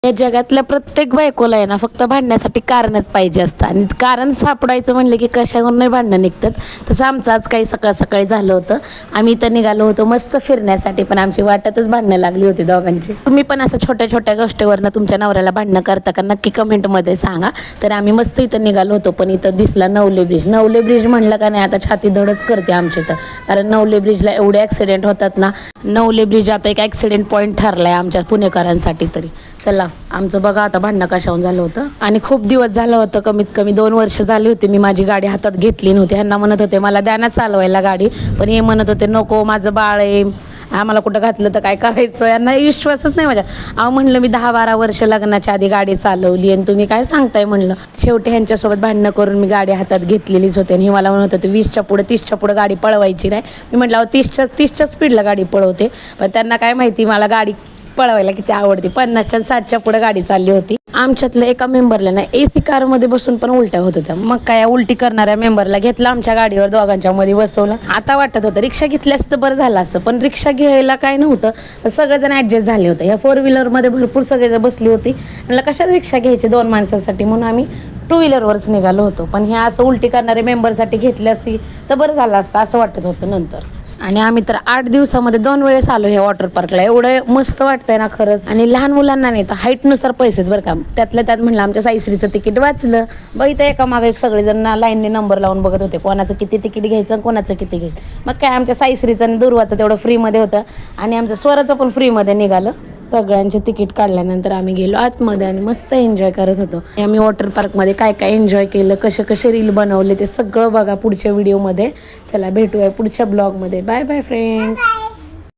या जगातल्या प्रत्येक बायकोला आहे ना फक्त भांडण्यासाठी कारणच पाहिजे असतं आणि कारण सापडायचं म्हणलं की कशावरून नाही भांडणं निघतात. तसं आमचं आज काही सकाळ सकाळी झालं होतं. आम्ही इथं निघालो होतो मस्त फिरण्यासाठी, पण आमची वाटतच भांडणं लागली होती दोघांची. तुम्ही पण असं छोट्या छोट्या गोष्टीवरनं तुमच्या नवऱ्याला भांडणं करता का नक्की कमेंटमध्ये सांगा. तर आम्ही मस्त इथं निघालो होतो, पण इथं दिसला नवले ब्रिज. नवले ब्रिज म्हणलं का नाही आता छाती धडच करते आमच्या इथं, कारण नवले ब्रिजला एवढे ॲक्सिडेंट होतात ना. नवले ब्रिज आता एक ॲक्सिडेंट पॉईंट ठरला आहे आमच्या पुणेकरांसाठी. तरी चला आमचं बघा आता भांडणं कशावरून झालं होतं. आणि खूप दिवस झालं होतं, कमीत कमी 2 वर्ष झाली होती मी माझी गाडी हातात घेतली नव्हती. ह्यांना म्हणत होते मला द्या ना चालवायला गाडी, पण हे म्हणत होते नको माझं बाळ आहे, आम्हाला कुठं घातलं तर काय करायचं. यांना विश्वासच नाही माझ्या. अहो म्हणलं मी 10-12 वर्ष लग्नाच्या आधी गाडी चालवली आणि तुम्ही काय सांगताय म्हणलं. शेवटी ह्यांच्यासोबत भांडणं करून मी गाडी हातात घेतलेलीच होते आणि हे मला म्हणत होते 20च्या पुढे 30च्या पुढे गाडी पळवायची नाही. मी म्हटलं अहो 30च्या स्पीडला गाडी पळवते, पण त्यांना काय माहिती मला गाडी पळवायला किती आवडते. 50च्या 60च्या पुढे गाडी चालली होती. आमच्यातलं एका मेंबरला ना AC कारमध्ये बसून पण उलट्या होत होत्या. मग काय उलटी करणाऱ्या मेंबरला घेतलं आमच्या गाडीवर, दोघांच्या मध्ये बसवलं. आता वाटत होतं रिक्षा घेतल्यास तर बरं झालं असतं, पण रिक्षा घ्यायला काय नव्हतं, सगळेजण ॲडजस्ट झाले होते. ह्या 4 व्हीलरमध्ये भरपूर सगळेजण बसली होती. म्हणलं कशात रिक्षा घ्यायची 2 माणसासाठी, म्हणून आम्ही 2 व्हीलरवरच निघालो होतो. पण ह्या असं उलटी करणारे मेंबरसाठी घेतली असती तर बरं झालं असतं असं वाटत होतं नंतर. आणि आम्ही तर 8 दिवसामध्ये 2 वेळेस आलो ह्या वॉटर पार्कला. एवढं मस्त वाटतंय ना खरंच. आणि लहान मुलांना नाही तर हाईटनुसार पैसे बरं का. त्यातल्या त्यात म्हणलं आमच्या साईश्रीचं तिकीट वाचलं. इथं एका मागे एक सगळेजण लाईनने नंबर लावून बघत होते कोणाचं किती तिकीट घ्यायचं कोणाचं किती घ्यायचं. मग काय आमच्या साईश्रीचं आणि दुर्वाचं तेवढं फ्रीमध्ये होतं आणि आमचं स्वराचं पण फ्रीमध्ये निघालं. सगळ्यांचे तिकीट काढल्यानंतर आम्ही गेलो आतमध्ये आणि मस्त एन्जॉय करत होतो. आम्ही वॉटर पार्कमध्ये काय काय एन्जॉय केलं, कसे रील बनवले ते सगळं बघा पुढच्या व्हिडिओमध्ये. चला भेटूया पुढच्या ब्लॉगमध्ये. Bye bye friends.